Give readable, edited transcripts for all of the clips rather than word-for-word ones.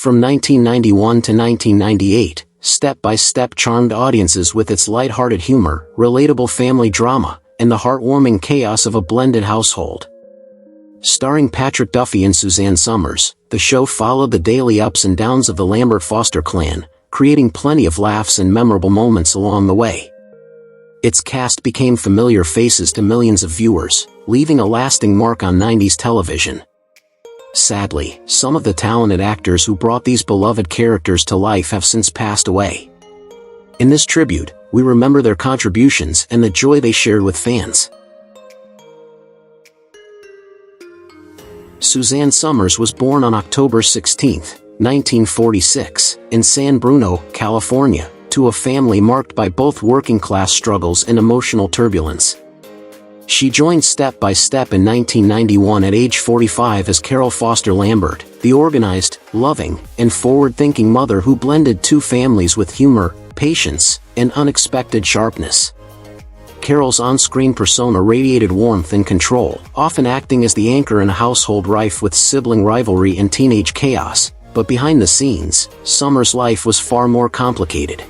From 1991 to 1998, Step by Step charmed audiences with its lighthearted humor, relatable family drama, and the heartwarming chaos of a blended household. Starring Patrick Duffy and Suzanne Summers, the show followed the daily ups and downs of the Lambert-Foster clan, creating plenty of laughs and memorable moments along the way. Its cast became familiar faces to millions of viewers, leaving a lasting mark on 90s television. Sadly, some of the talented actors who brought these beloved characters to life have since passed away. In this tribute, we remember their contributions and the joy they shared with fans. Suzanne Summers was born on October 16, 1946, in San Bruno, California, to a family marked by both working-class struggles and emotional turbulence. She joined Step by Step in 1991 at age 45 as Carol Foster Lambert, the organized, loving, and forward-thinking mother who blended two families with humor, patience, and unexpected sharpness. Carol's on-screen persona radiated warmth and control, often acting as the anchor in a household rife with sibling rivalry and teenage chaos, but behind the scenes, Summers' life was far more complicated.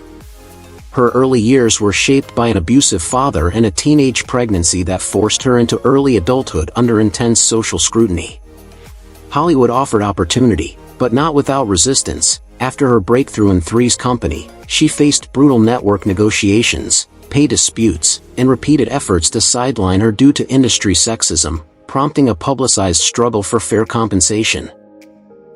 Her early years were shaped by an abusive father and a teenage pregnancy that forced her into early adulthood under intense social scrutiny. Hollywood offered opportunity, but not without resistance. After her breakthrough in Three's Company, she faced brutal network negotiations, pay disputes, and repeated efforts to sideline her due to industry sexism, prompting a publicized struggle for fair compensation.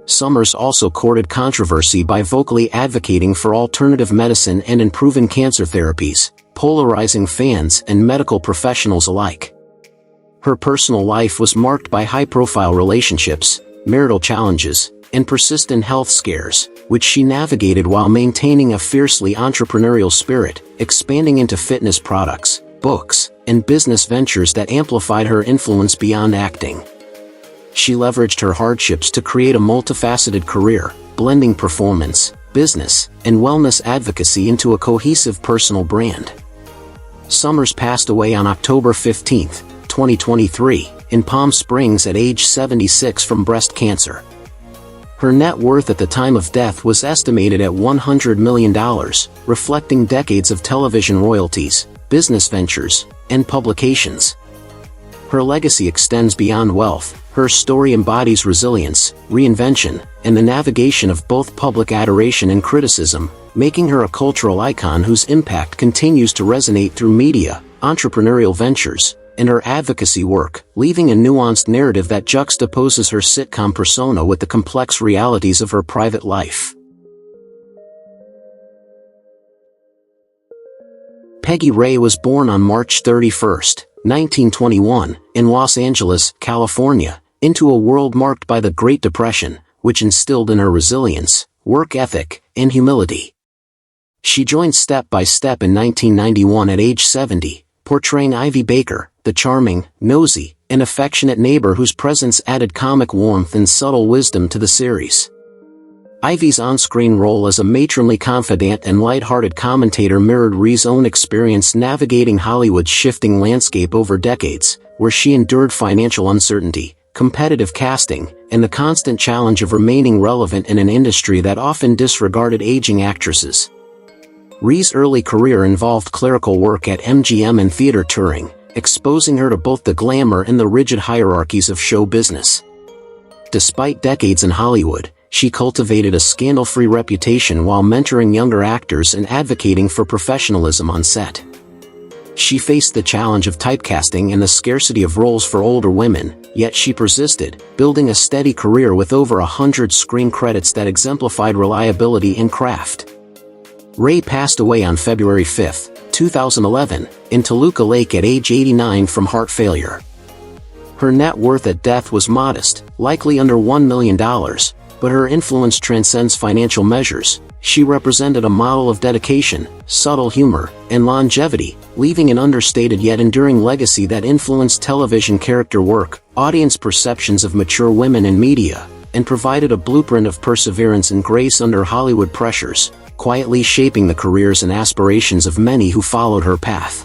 Summers also courted controversy by vocally advocating for alternative medicine and improving cancer therapies, polarizing fans and medical professionals alike. Her personal life was marked by high-profile relationships, marital challenges, and persistent health scares, which she navigated while maintaining a fiercely entrepreneurial spirit, expanding into fitness products, books, and business ventures that amplified her influence beyond acting. She leveraged her hardships to create a multifaceted career, blending performance, business, and wellness advocacy into a cohesive personal brand. Summers passed away on October 15, 2023, in Palm Springs at age 76 from breast cancer. Her net worth at the time of death was estimated at $100 million, reflecting decades of television royalties, business ventures, and publications. Her legacy extends beyond wealth. Her story embodies resilience, reinvention, and the navigation of both public adoration and criticism, making her a cultural icon whose impact continues to resonate through media, entrepreneurial ventures, and her advocacy work, leaving a nuanced narrative that juxtaposes her sitcom persona with the complex realities of her private life. Peggy Rea was born on March 31, 1921, in Los Angeles, California, into a world marked by the Great Depression, which instilled in her resilience, work ethic, and humility. She joined Step by Step in 1991 at age 70, portraying Ivy Baker, the charming, nosy, and affectionate neighbor whose presence added comic warmth and subtle wisdom to the series. Ivy's on-screen role as a matronly confidant and lighthearted commentator mirrored Rea's own experience navigating Hollywood's shifting landscape over decades, where she endured financial uncertainty, competitive casting, and the constant challenge of remaining relevant in an industry that often disregarded aging actresses. Rea's early career involved clerical work at MGM and theater touring, exposing her to both the glamour and the rigid hierarchies of show business. Despite decades in Hollywood, she cultivated a scandal-free reputation while mentoring younger actors and advocating for professionalism on set. She faced the challenge of typecasting and the scarcity of roles for older women, yet she persisted, building a steady career with over 100 screen credits that exemplified reliability and craft. Rea passed away on February 5, 2011, in Toluca Lake at age 89 from heart failure. Her net worth at death was modest, likely under $1 million, but her influence transcends financial measures. She represented a model of dedication, subtle humor, and longevity, leaving an understated yet enduring legacy that influenced television character work, audience perceptions of mature women in media, and provided a blueprint of perseverance and grace under Hollywood pressures, quietly shaping the careers and aspirations of many who followed her path.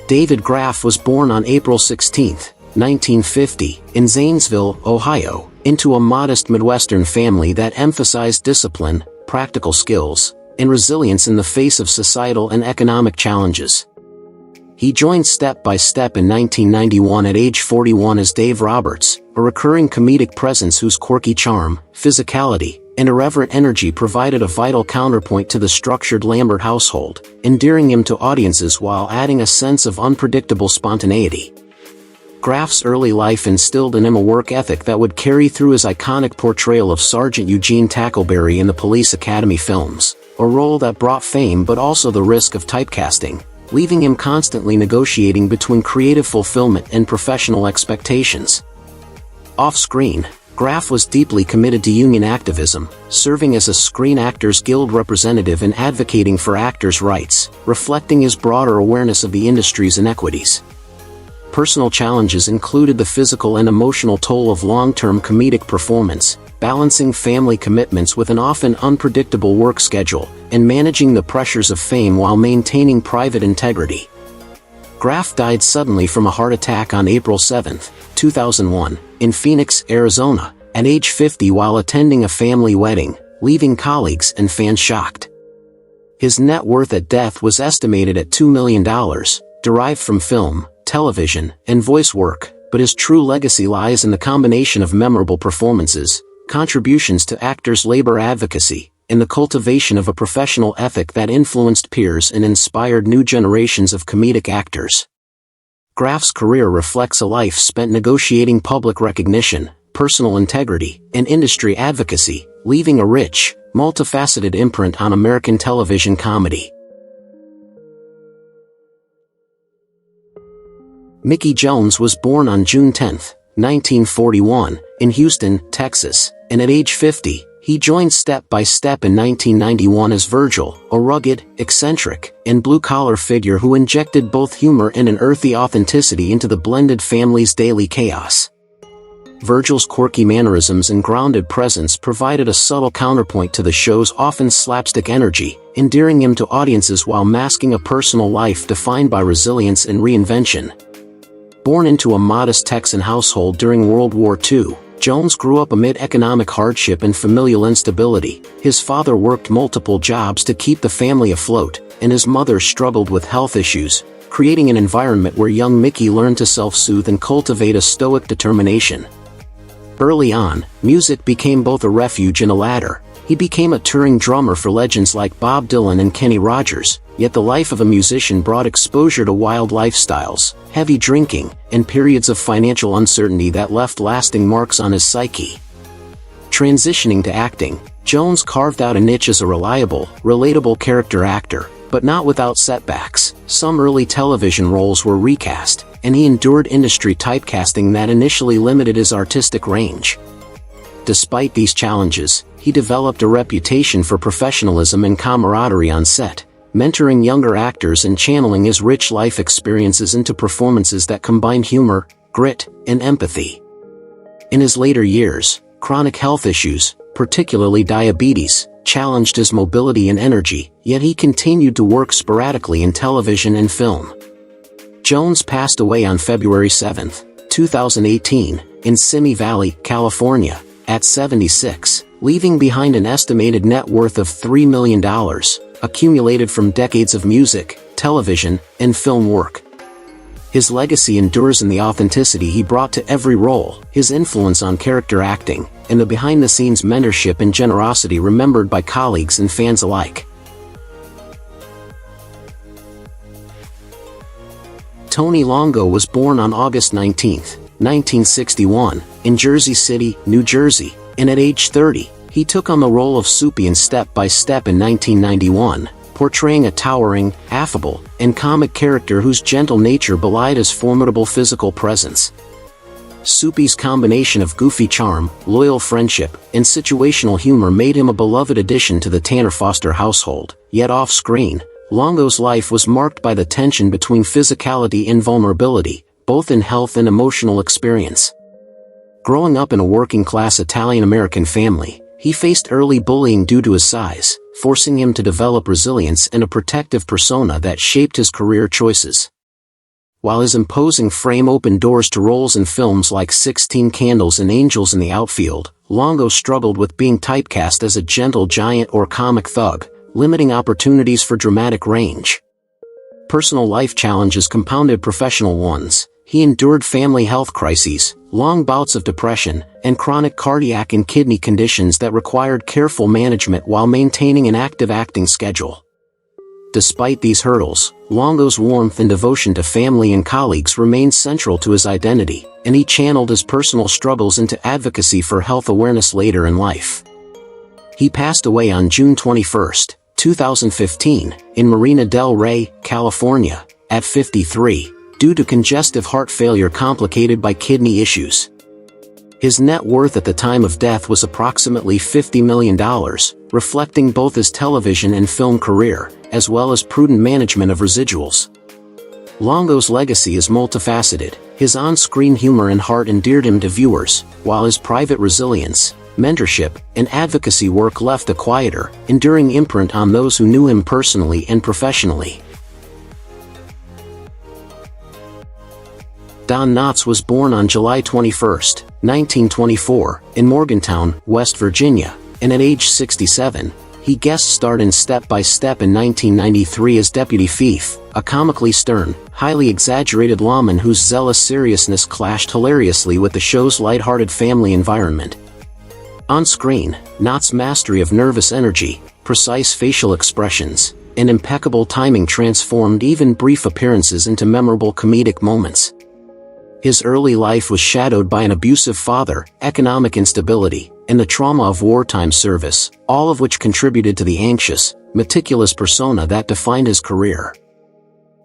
David Graff was born on April 16, 1950, in Zanesville, Ohio, into a modest Midwestern family that emphasized discipline, practical skills, and resilience in the face of societal and economic challenges. He joined Step by Step in 1991 at age 41 as Dave Roberts, a recurring comedic presence whose quirky charm, physicality, and irreverent energy provided a vital counterpoint to the structured Lambert household, endearing him to audiences while adding a sense of unpredictable spontaneity. Graff's early life instilled in him a work ethic that would carry through his iconic portrayal of Sergeant Eugene Tackleberry in the Police Academy films, a role that brought fame but also the risk of typecasting, leaving him constantly negotiating between creative fulfillment and professional expectations. Off-screen, Graff was deeply committed to union activism, serving as a Screen Actors Guild representative and advocating for actors' rights, reflecting his broader awareness of the industry's inequities. Personal challenges included the physical and emotional toll of long-term comedic performance, balancing family commitments with an often unpredictable work schedule, and managing the pressures of fame while maintaining private integrity. Graff died suddenly from a heart attack on April 7, 2001, in Phoenix, Arizona, at age 50 while attending a family wedding, leaving colleagues and fans shocked. His net worth at death was estimated at $2 million, derived from film, television, and voice work, but his true legacy lies in the combination of memorable performances, contributions to actors' labor advocacy, and the cultivation of a professional ethic that influenced peers and inspired new generations of comedic actors. Graff's career reflects a life spent negotiating public recognition, personal integrity, and industry advocacy, leaving a rich, multifaceted imprint on American television comedy. Mickey Jones was born on June 10, 1941, in Houston, Texas, and at age 50, he joined Step by Step in 1991 as Virgil, a rugged, eccentric, and blue-collar figure who injected both humor and an earthy authenticity into the blended family's daily chaos. Virgil's quirky mannerisms and grounded presence provided a subtle counterpoint to the show's often slapstick energy, endearing him to audiences while masking a personal life defined by resilience and reinvention. Born into a modest Texan household during World War II, Jones grew up amid economic hardship and familial instability. His father worked multiple jobs to keep the family afloat, and his mother struggled with health issues, creating an environment where young Mickey learned to self-soothe and cultivate a stoic determination. Early on, music became both a refuge and a ladder. He became a touring drummer for legends like Bob Dylan and Kenny Rogers, yet the life of a musician brought exposure to wild lifestyles, heavy drinking, and periods of financial uncertainty that left lasting marks on his psyche. Transitioning to acting, Jones carved out a niche as a reliable, relatable character actor, but not without setbacks. Some early television roles were recast, and he endured industry typecasting that initially limited his artistic range. Despite these challenges, he developed a reputation for professionalism and camaraderie on set, mentoring younger actors and channeling his rich life experiences into performances that combined humor, grit, and empathy. In his later years, chronic health issues, particularly diabetes, challenged his mobility and energy, yet he continued to work sporadically in television and film. Jones passed away on February 7, 2018, in Simi Valley, California, at 76, leaving behind an estimated net worth of $3 million, accumulated from decades of music, television, and film work. His legacy endures in the authenticity he brought to every role, his influence on character acting, and the behind-the-scenes mentorship and generosity remembered by colleagues and fans alike. Tony Longo was born on August 19, 1961, in Jersey City, New Jersey, and at age 30, he took on the role of Soupy in Step by Step in 1991, portraying a towering, affable, and comic character whose gentle nature belied his formidable physical presence. Soupy's combination of goofy charm, loyal friendship, and situational humor made him a beloved addition to the Tanner-Foster household, yet off-screen, Longo's life was marked by the tension between physicality and vulnerability, both in health and emotional experience. Growing up in a working-class Italian-American family, he faced early bullying due to his size, forcing him to develop resilience and a protective persona that shaped his career choices. While his imposing frame opened doors to roles in films like 16 Candles and Angels in the Outfield, Longo struggled with being typecast as a gentle giant or comic thug, limiting opportunities for dramatic range. Personal life challenges compounded professional ones. He endured family health crises, long bouts of depression, and chronic cardiac and kidney conditions that required careful management while maintaining an active acting schedule. Despite these hurdles, Longo's warmth and devotion to family and colleagues remained central to his identity, and he channeled his personal struggles into advocacy for health awareness later in life. He passed away on June 21, 2015, in Marina del Rey, California, at 53. Due to congestive heart failure complicated by kidney issues. His net worth at the time of death was approximately $50 million, reflecting both his television and film career, as well as prudent management of residuals. Longo's legacy is multifaceted. His on-screen humor and heart endeared him to viewers, while his private resilience, mentorship, and advocacy work left a quieter, enduring imprint on those who knew him personally and professionally. Don Knotts was born on July 21, 1924, in Morgantown, West Virginia, and at age 67, he guest starred in Step by Step in 1993 as Deputy Fief, a comically stern, highly exaggerated lawman whose zealous seriousness clashed hilariously with the show's lighthearted family environment. On screen, Knotts' mastery of nervous energy, precise facial expressions, and impeccable timing transformed even brief appearances into memorable comedic moments. His early life was shadowed by an abusive father, economic instability, and the trauma of wartime service, all of which contributed to the anxious, meticulous persona that defined his career.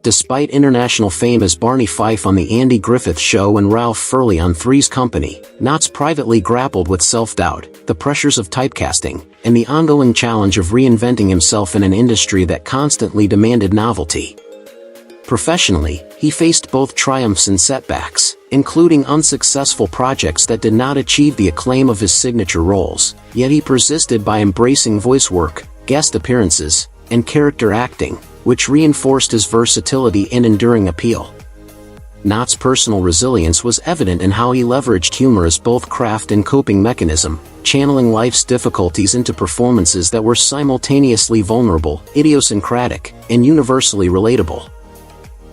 Despite international fame as Barney Fife on The Andy Griffith Show and Ralph Furley on Three's Company, Knotts privately grappled with self-doubt, the pressures of typecasting, and the ongoing challenge of reinventing himself in an industry that constantly demanded novelty. Professionally, he faced both triumphs and setbacks, including unsuccessful projects that did not achieve the acclaim of his signature roles, yet he persisted by embracing voice work, guest appearances, and character acting, which reinforced his versatility and enduring appeal. Knotts' personal resilience was evident in how he leveraged humor as both craft and coping mechanism, channeling life's difficulties into performances that were simultaneously vulnerable, idiosyncratic, and universally relatable.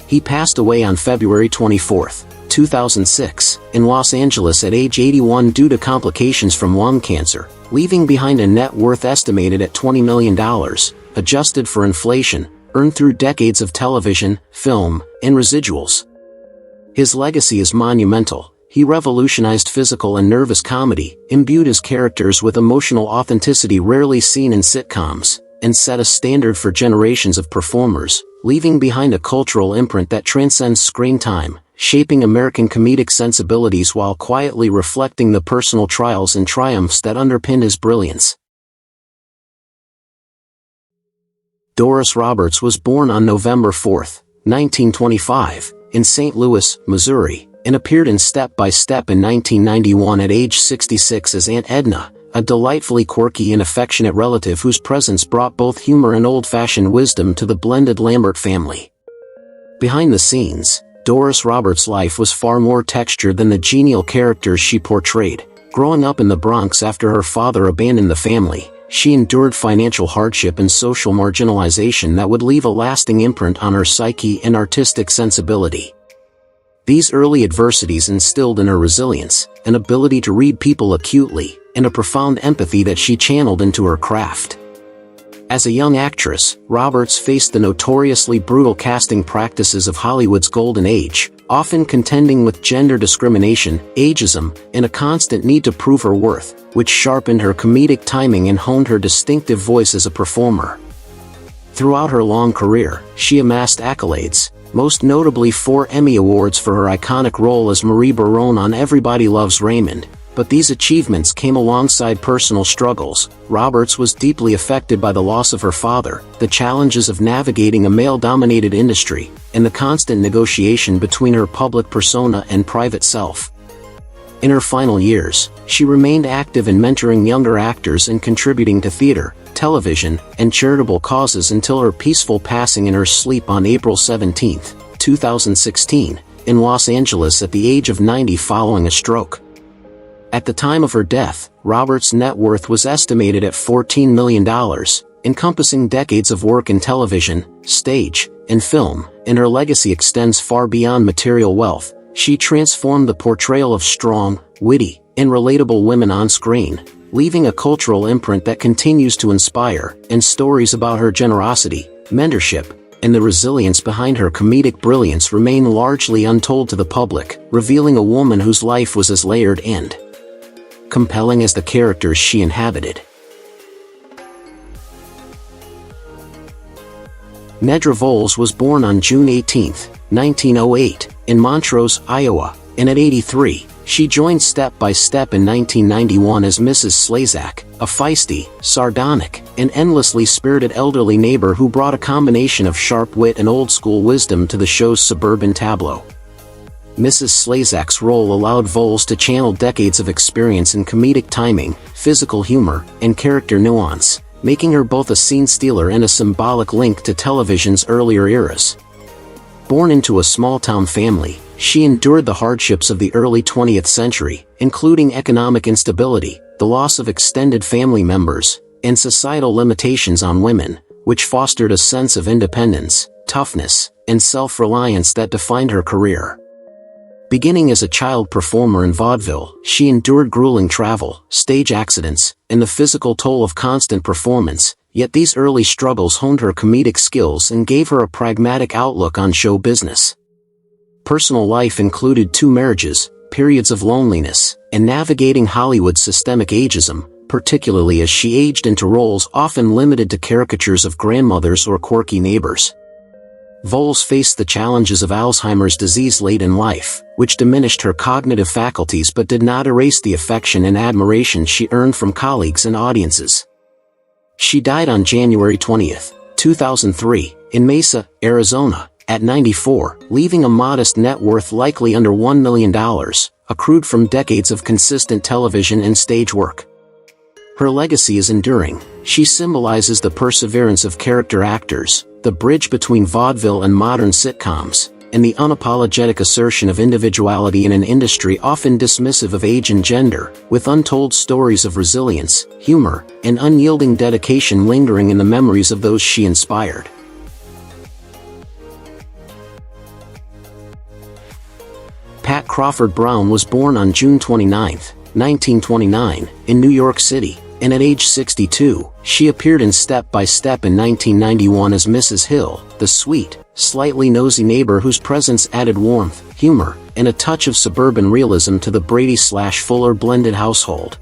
He passed away on February 24, 2006, in Los Angeles at age 81 due to complications from lung cancer, leaving behind a net worth estimated at $20 million, adjusted for inflation, earned through decades of television, film, and residuals. His legacy is monumental. He revolutionized physical and nervous comedy, imbued his characters with emotional authenticity rarely seen in sitcoms, and set a standard for generations of performers, leaving behind a cultural imprint that transcends screen time, shaping American comedic sensibilities while quietly reflecting the personal trials and triumphs that underpinned his brilliance. Doris Roberts was born on November 4, 1925, in St. Louis, Missouri, and appeared in Step by Step in 1991 at age 66 as Aunt Edna, a delightfully quirky and affectionate relative whose presence brought both humor and old-fashioned wisdom to the blended Lambert family. Behind the scenes, Doris Roberts' life was far more textured than the genial characters she portrayed. Growing up in the Bronx after her father abandoned the family, she endured financial hardship and social marginalization that would leave a lasting imprint on her psyche and artistic sensibility. These early adversities instilled in her resilience, an ability to read people acutely, and a profound empathy that she channeled into her craft. As a young actress, Roberts faced the notoriously brutal casting practices of Hollywood's golden age, often contending with gender discrimination, ageism, and a constant need to prove her worth, which sharpened her comedic timing and honed her distinctive voice as a performer. Throughout her long career, she amassed accolades, most notably 4 Emmy Awards for her iconic role as Marie Barone on Everybody Loves Raymond, but these achievements came alongside personal struggles. Roberts was deeply affected by the loss of her father, the challenges of navigating a male-dominated industry, and the constant negotiation between her public persona and private self. In her final years, she remained active in mentoring younger actors and contributing to theater, television, and charitable causes until her peaceful passing in her sleep on April 17, 2016, in Los Angeles at the age of 90 following a stroke. At the time of her death, Roberts' net worth was estimated at $14 million, encompassing decades of work in television, stage, and film, and her legacy extends far beyond material wealth. She transformed the portrayal of strong, witty, and relatable women on screen, leaving a cultural imprint that continues to inspire, and stories about her generosity, mentorship, and the resilience behind her comedic brilliance remain largely untold to the public, revealing a woman whose life was as layered and compelling as the characters she inhabited. Nedra Volos was born on June 18, 1908, in Montrose, Iowa, and at 83, she joined Step by Step in 1991 as Mrs. Slazak, a feisty, sardonic, and endlessly spirited elderly neighbor who brought a combination of sharp wit and old-school wisdom to the show's suburban tableau. Mrs. Slazak's role allowed Volos to channel decades of experience in comedic timing, physical humor, and character nuance, making her both a scene stealer and a symbolic link to television's earlier eras. Born into a small-town family, she endured the hardships of the early 20th century, including economic instability, the loss of extended family members, and societal limitations on women, which fostered a sense of independence, toughness, and self-reliance that defined her career. Beginning as a child performer in vaudeville, she endured grueling travel, stage accidents, and the physical toll of constant performance, yet these early struggles honed her comedic skills and gave her a pragmatic outlook on show business. Personal life included 2 marriages, periods of loneliness, and navigating Hollywood's systemic ageism, particularly as she aged into roles often limited to caricatures of grandmothers or quirky neighbors. Volos faced the challenges of Alzheimer's disease late in life, which diminished her cognitive faculties but did not erase the affection and admiration she earned from colleagues and audiences. She died on January 20, 2003, in Mesa, Arizona, at 94, leaving a modest net worth likely under $1 million, accrued from decades of consistent television and stage work. Her legacy is enduring. She symbolizes the perseverance of character actors, the bridge between vaudeville and modern sitcoms, and the unapologetic assertion of individuality in an industry often dismissive of age and gender, with untold stories of resilience, humor, and unyielding dedication lingering in the memories of those she inspired. Pat Crawford Brown was born on June 29, 1929, in New York City, and at age 62, she appeared in Step by Step in 1991 as Mrs. Hill, the sweet, slightly nosy neighbor whose presence added warmth, humor, and a touch of suburban realism to the Brady/Fuller blended household.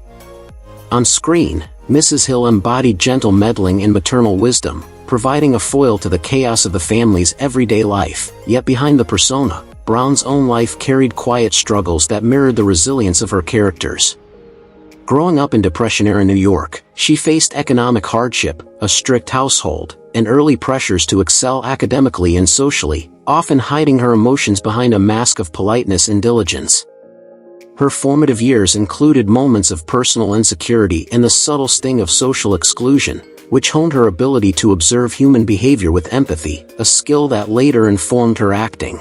On screen, Mrs. Hill embodied gentle meddling and maternal wisdom, providing a foil to the chaos of the family's everyday life, yet behind the persona, Brown's own life carried quiet struggles that mirrored the resilience of her characters. Growing up in Depression-era New York, she faced economic hardship, a strict household, and early pressures to excel academically and socially, often hiding her emotions behind a mask of politeness and diligence. Her formative years included moments of personal insecurity and the subtle sting of social exclusion, which honed her ability to observe human behavior with empathy, a skill that later informed her acting.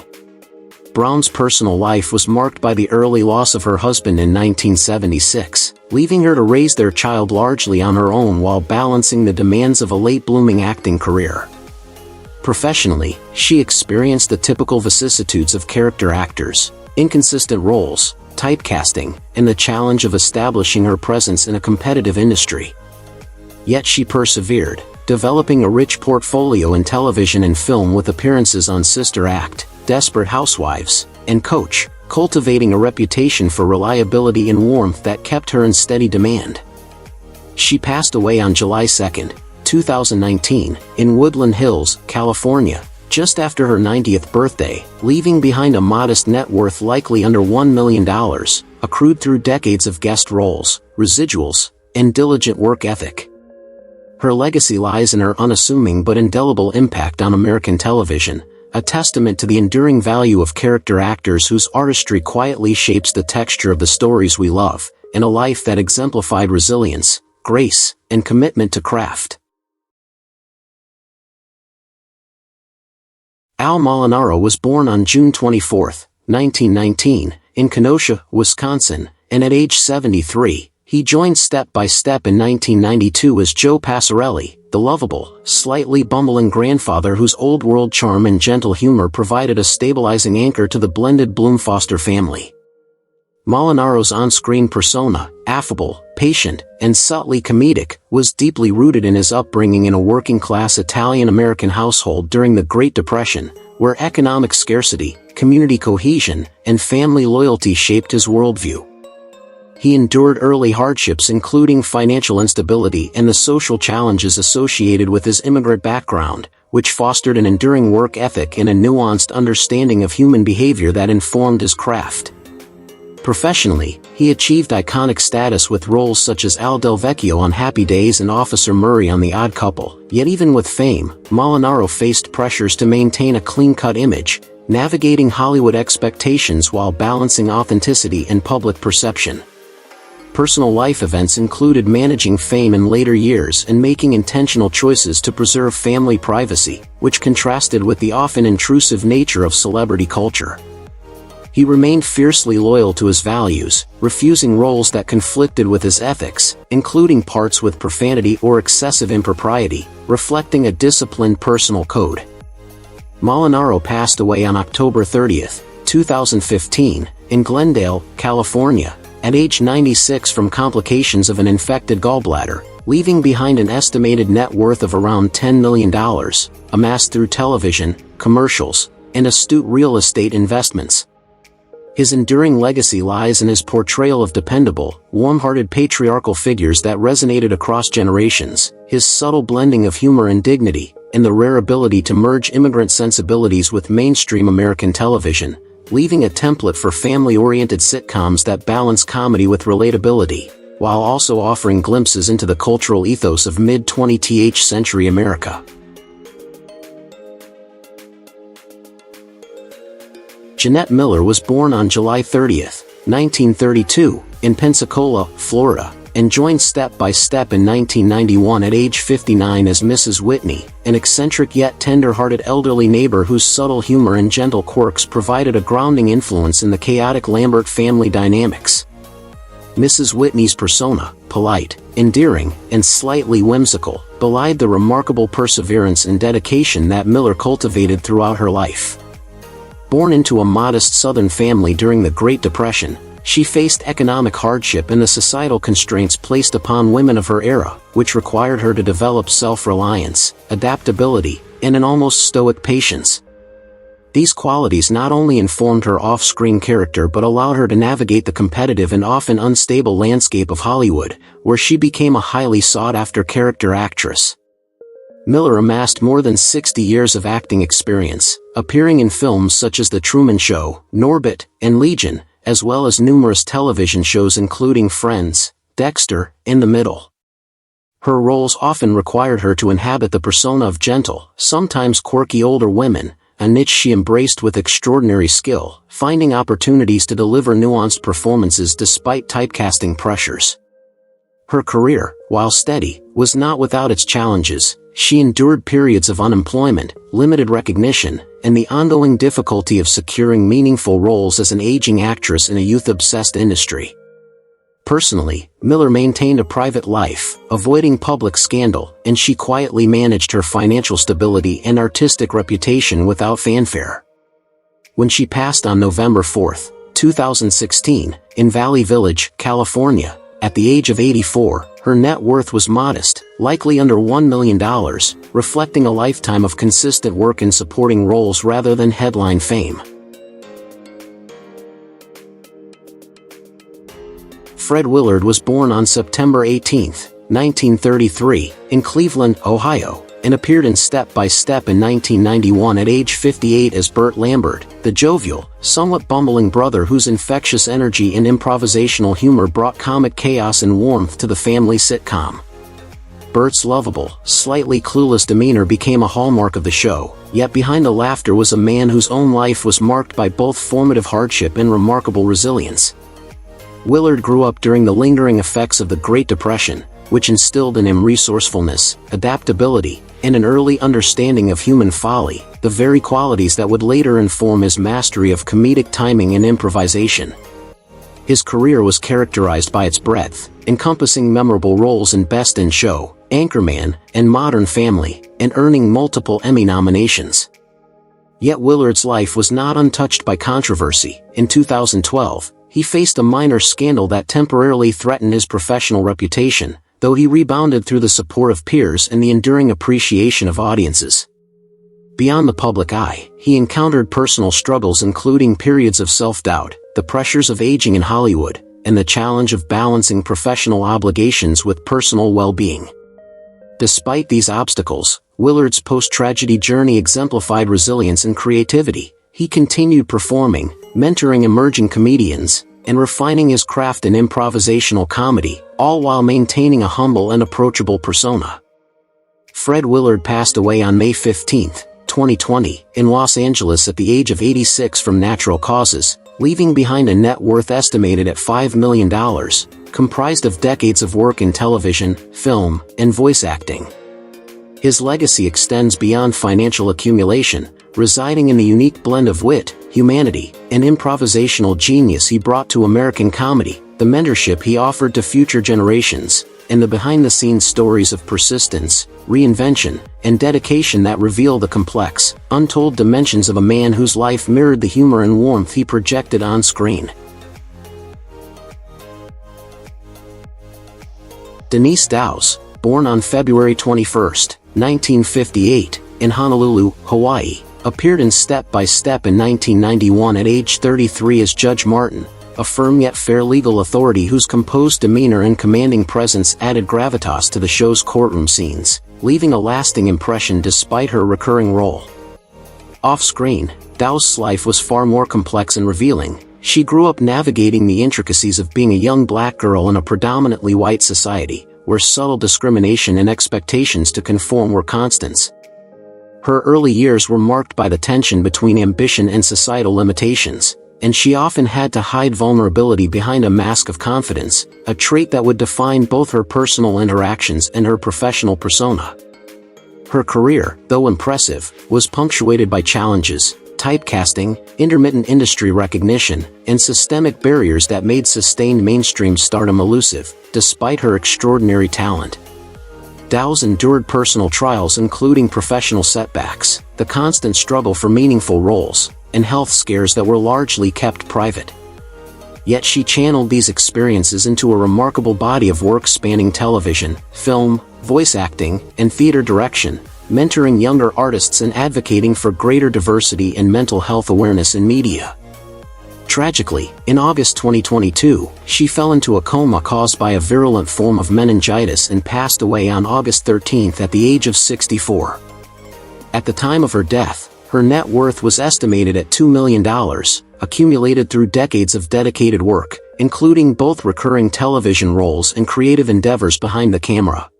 Brown's personal life was marked by the early loss of her husband in 1976, leaving her to raise their child largely on her own while balancing the demands of a late-blooming acting career. Professionally, she experienced the typical vicissitudes of character actors, inconsistent roles, typecasting, and the challenge of establishing her presence in a competitive industry. Yet she persevered, developing a rich portfolio in television and film with appearances on Sister Act, Desperate Housewives, and Coach, cultivating a reputation for reliability and warmth that kept her in steady demand. She passed away on July 2, 2019, in Woodland Hills, California, just after her 90th birthday, leaving behind a modest net worth likely under $1 million, accrued through decades of guest roles, residuals, and diligent work ethic. Her legacy lies in her unassuming but indelible impact on American television, a testament to the enduring value of character actors whose artistry quietly shapes the texture of the stories we love, and a life that exemplified resilience, grace, and commitment to craft. Al Molinaro was born on June 24, 1919, in Kenosha, Wisconsin, and at age 73, he joined Step by Step in 1992 as Joe Passarelli, the lovable, slightly bumbling grandfather whose old-world charm and gentle humor provided a stabilizing anchor to the blended Bloom-Foster family. Molinaro's on-screen persona, affable, patient, and subtly comedic, was deeply rooted in his upbringing in a working-class Italian-American household during the Great Depression, where economic scarcity, community cohesion, and family loyalty shaped his worldview. He endured early hardships including financial instability and the social challenges associated with his immigrant background, which fostered an enduring work ethic and a nuanced understanding of human behavior that informed his craft. Professionally, he achieved iconic status with roles such as Al Del Vecchio on Happy Days and Officer Murray on The Odd Couple, yet even with fame, Molinaro faced pressures to maintain a clean-cut image, navigating Hollywood expectations while balancing authenticity and public perception. Personal life events included managing fame in later years and making intentional choices to preserve family privacy, which contrasted with the often intrusive nature of celebrity culture. He remained fiercely loyal to his values, refusing roles that conflicted with his ethics, including parts with profanity or excessive impropriety, reflecting a disciplined personal code. Molinaro passed away on October 30, 2015, in Glendale, California, at age 96 from complications of an infected gallbladder, leaving behind an estimated net worth of around $10 million, amassed through television, commercials, and astute real estate investments. His enduring legacy lies in his portrayal of dependable, warm-hearted patriarchal figures that resonated across generations, his subtle blending of humor and dignity, and the rare ability to merge immigrant sensibilities with mainstream American television, leaving a template for family-oriented sitcoms that balance comedy with relatability, while also offering glimpses into the cultural ethos of mid-20th century America. Janette Miller was born on July 30, 1932, in Pensacola, Florida, and joined Step by Step in 1991 at age 59 as Mrs. Whitney, an eccentric yet tender-hearted elderly neighbor whose subtle humor and gentle quirks provided a grounding influence in the chaotic Lambert family dynamics. Mrs. Whitney's persona, polite, endearing, and slightly whimsical, belied the remarkable perseverance and dedication that Miller cultivated throughout her life. Born into a modest Southern family during the Great Depression, she faced economic hardship and the societal constraints placed upon women of her era, which required her to develop self-reliance, adaptability, and an almost stoic patience. These qualities not only informed her off-screen character but allowed her to navigate the competitive and often unstable landscape of Hollywood, where she became a highly sought-after character actress. Miller amassed more than 60 years of acting experience, appearing in films such as The Truman Show, Norbit, and Legion, as well as numerous television shows including Friends, Dexter, and The Middle. Her roles often required her to inhabit the persona of gentle, sometimes quirky older women, a niche she embraced with extraordinary skill, finding opportunities to deliver nuanced performances despite typecasting pressures. Her career, while steady, was not without its challenges. She endured periods of unemployment, limited recognition, and the ongoing difficulty of securing meaningful roles as an aging actress in a youth-obsessed industry. Personally, Miller maintained a private life, avoiding public scandal, and she quietly managed her financial stability and artistic reputation without fanfare. When she passed on November 4, 2016, in Valley Village, California, at the age of 84, her net worth was modest, likely under $1 million, reflecting a lifetime of consistent work in supporting roles rather than headline fame. Fred Willard was born on September 18, 1933, in Cleveland, Ohio, and appeared in Step by Step in 1991 at age 58 as Burt Lambert, the jovial, somewhat bumbling brother whose infectious energy and improvisational humor brought comic chaos and warmth to the family sitcom. Burt's lovable, slightly clueless demeanor became a hallmark of the show, yet behind the laughter was a man whose own life was marked by both formative hardship and remarkable resilience. Willard grew up during the lingering effects of the Great Depression, which instilled in him resourcefulness, adaptability, and an early understanding of human folly, the the very qualities that would later inform his mastery of comedic timing and improvisation. His career was characterized by its breadth, encompassing memorable roles in Best in Show, Anchorman, and Modern Family, and earning multiple Emmy nominations. Yet Willard's life was not untouched by controversy. In 2012, he faced a minor scandal that temporarily threatened his professional reputation, though he rebounded through the support of peers and the enduring appreciation of audiences. Beyond the public eye, he encountered personal struggles including periods of self-doubt, the pressures of aging in Hollywood, and the challenge of balancing professional obligations with personal well-being. Despite these obstacles, Willard's post-tragedy journey exemplified resilience and creativity. He continued performing, mentoring emerging comedians, and refining his craft in improvisational comedy, all while maintaining a humble and approachable persona. Fred Willard passed away on May 15, 2020, in Los Angeles at the age of 86 from natural causes, leaving behind a net worth estimated at $5 million, comprised of decades of work in television, film, and voice acting. His legacy extends beyond financial accumulation, residing in the unique blend of wit, humanity, and improvisational genius he brought to American comedy, the mentorship he offered to future generations, and the behind-the-scenes stories of persistence, reinvention, and dedication that reveal the complex, untold dimensions of a man whose life mirrored the humor and warmth he projected on screen. Denise Dows, born on February 21, 1958, in Honolulu, Hawaii, appeared in Step by Step in 1991 at age 33 as Judge Martin, a firm yet fair legal authority whose composed demeanor and commanding presence added gravitas to the show's courtroom scenes, leaving a lasting impression despite her recurring role. Off-screen, Dows' life was far more complex and revealing. She grew up navigating the intricacies of being a young black girl in a predominantly white society, where subtle discrimination and expectations to conform were constants. Her early years were marked by the tension between ambition and societal limitations, and she often had to hide vulnerability behind a mask of confidence, a trait that would define both her personal interactions and her professional persona. Her career, though impressive, was punctuated by challenges, typecasting, intermittent industry recognition, and systemic barriers that made sustained mainstream stardom elusive, despite her extraordinary talent. Dows endured personal trials including professional setbacks, the constant struggle for meaningful roles, and health scares that were largely kept private. Yet she channeled these experiences into a remarkable body of work spanning television, film, voice acting, and theater direction, mentoring younger artists and advocating for greater diversity and mental health awareness in media. Tragically, in August 2022, she fell into a coma caused by a virulent form of meningitis and passed away on August 13 at the age of 64. At the time of her death, her net worth was estimated at $2 million, accumulated through decades of dedicated work, including both recurring television roles and creative endeavors behind the camera.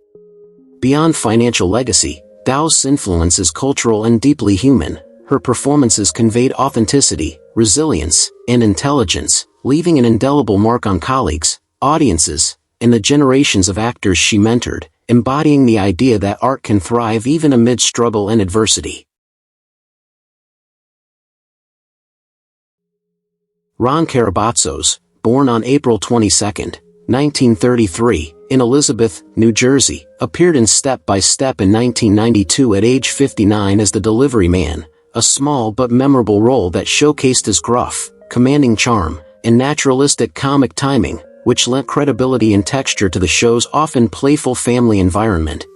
Beyond financial legacy, Dows' influence is cultural and deeply human. Her performances conveyed authenticity, resilience, and intelligence, leaving an indelible mark on colleagues, audiences, and the generations of actors she mentored, embodying the idea that art can thrive even amid struggle and adversity. Ron Carnebatos, born on April 22, 1933, in Elizabeth, New Jersey, appeared in Step by Step in 1992 at age 59 as the delivery man, a small but memorable role that showcased his gruff, commanding charm, and naturalistic comic timing, which lent credibility and texture to the show's often playful family environment.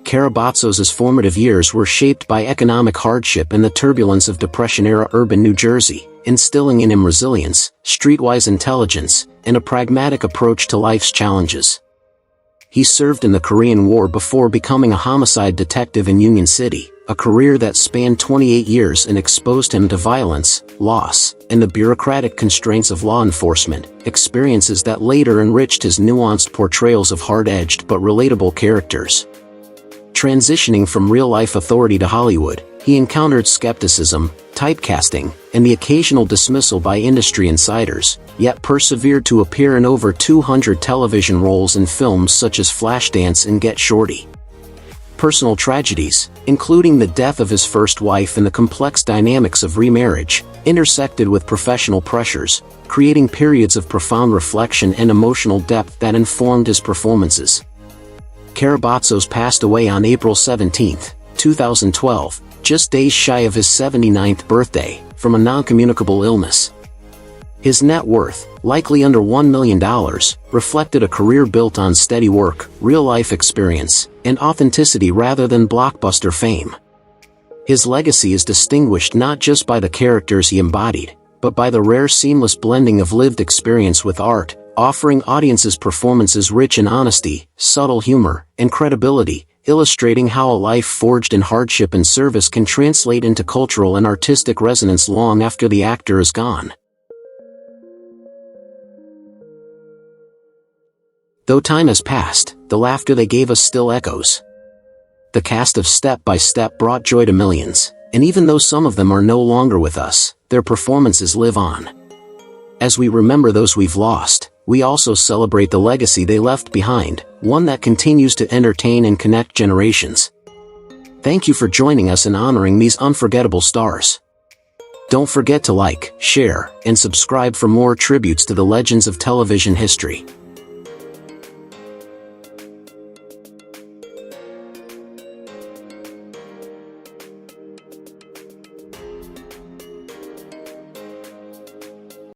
Carnebatos' formative years were shaped by economic hardship and the turbulence of Depression-era urban New Jersey, instilling in him resilience, streetwise intelligence, and a pragmatic approach to life's challenges. He served in the Korean War before becoming a homicide detective in Union City, a career that spanned 28 years and exposed him to violence, loss, and the bureaucratic constraints of law enforcement, experiences that later enriched his nuanced portrayals of hard-edged but relatable characters. Transitioning from real-life authority to Hollywood, he encountered skepticism, typecasting, and the occasional dismissal by industry insiders, yet persevered to appear in over 200 television roles in films such as Flashdance and Get Shorty. personal tragedies, including the death of his first wife and the complex dynamics of remarriage, intersected with professional pressures, creating periods of profound reflection and emotional depth that informed his performances. Carnebatos passed away on April 17, 2012, just days shy of his 79th birthday, from a non-communicable illness. His net worth, likely under $1 million, reflected a career built on steady work, real-life experience, and authenticity rather than blockbuster fame. His legacy is distinguished not just by the characters he embodied, but by the rare seamless blending of lived experience with art, offering audiences performances rich in honesty, subtle humor, and credibility, illustrating how a life forged in hardship and service can translate into cultural and artistic resonance long after the actor is gone. Though time has passed, the laughter they gave us still echoes. The cast of Step by Step brought joy to millions, and even though some of them are no longer with us, their performances live on. As we remember those we've lost, we also celebrate the legacy they left behind, one that continues to entertain and connect generations. Thank you for joining us in honoring these unforgettable stars. Don't forget to like, share, and subscribe for more tributes to the legends of television history.